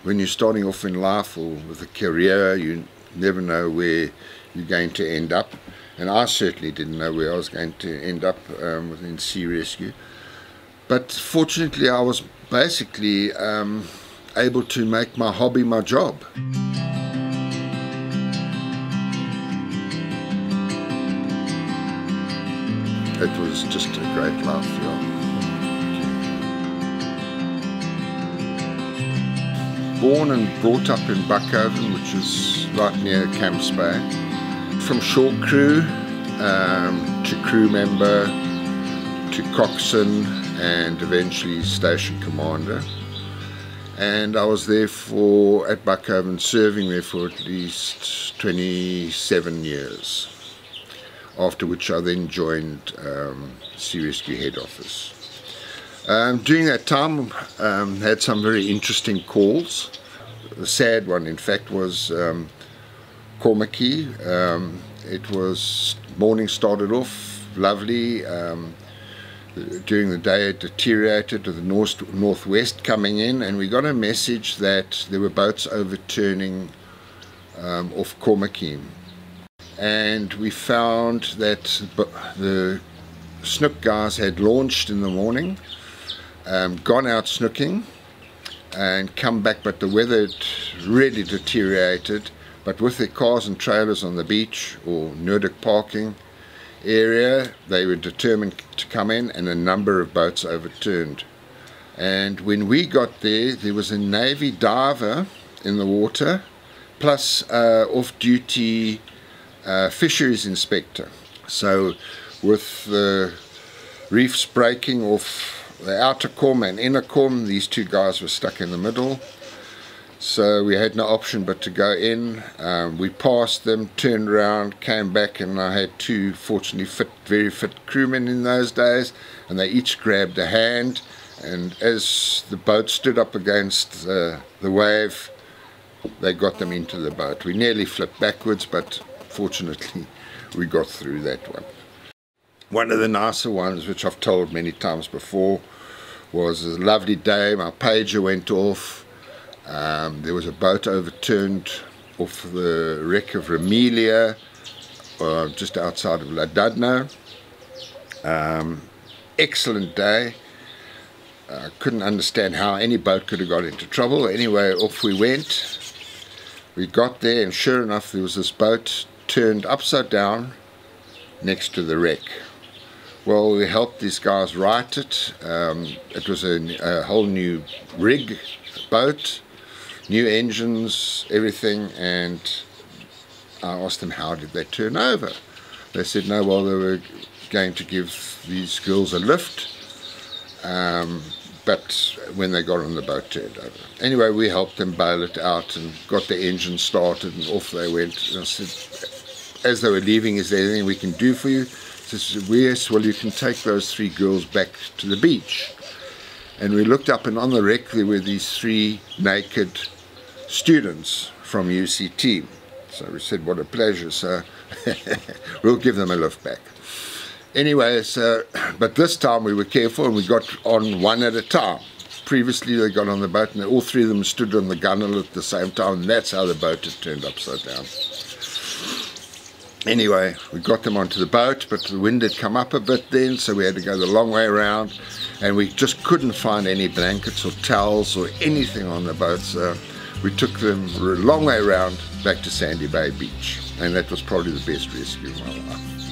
when you're starting off in life or with a career, you never know where you're going to end up. And I certainly didn't know where I was going to end up within sea rescue. But fortunately, I was basically able to make my hobby my job. It was just a great life, yeah. Born and brought up in Bakoven, which is right near Cramb. From shore crew to crew member to coxswain and eventually station commander. And I was there at Bakoven, serving there for at least 27 years. After which I then joined Sea Rescue Head Office. During that time, had some very interesting calls. The sad one, in fact, was Cormacky. It was, morning started off lovely. During the day it deteriorated to the northwest coming in, and we got a message that there were boats overturning off Cormacky. And we found that the snook guys had launched in the morning, gone out snooking and come back, but the weather had really deteriorated. But with their cars and trailers on the beach or Noordik parking area, they were determined to come in, and a number of boats overturned. And when we got there, there was a Navy diver in the water, plus off-duty fisheries inspector. So with the reefs breaking off the outer corm and inner corm, these two guys were stuck in the middle. So we had no option but to go in. We passed them, turned around, came back, and I had two fortunately very fit crewmen in those days, and they each grabbed a hand, and as the boat stood up against the wave, they got them into the boat. We nearly flipped backwards, but fortunately we got through that one. One of the nicer ones, which I've told many times before, was a lovely day. My pager went off. There was a boat overturned off the wreck of Ramelia, just outside of Ladudno. Excellent day. Couldn't understand how any boat could have got into trouble. Anyway, off we went. We got there, and sure enough, there was this boat turned upside down next to the wreck. Well, we helped these guys right it. It was a whole new rig boat, new engines, everything, and I asked them how did they turn over. They said no, well, they were going to give these girls a lift, but when they got on the boat, turned over. Anyway, we helped them bail it out and got the engine started, and off they went. And I said, as they were leaving, is there anything we can do for you? He said, yes, well, you can take those three girls back to the beach. And we looked up, and on the wreck there were these three naked students from UCT. So we said, what a pleasure, so we'll give them a lift back. Anyway, so, but this time we were careful, and we got on one at a time. Previously they got on the boat, and all three of them stood on the gunwale at the same time, and that's how the boat had turned upside down. Anyway, we got them onto the boat, but the wind had come up a bit then, so we had to go the long way around, and we just couldn't find any blankets or towels or anything on the boat, so we took them a long way around back to Sandy Bay Beach, and that was probably the best rescue of my life.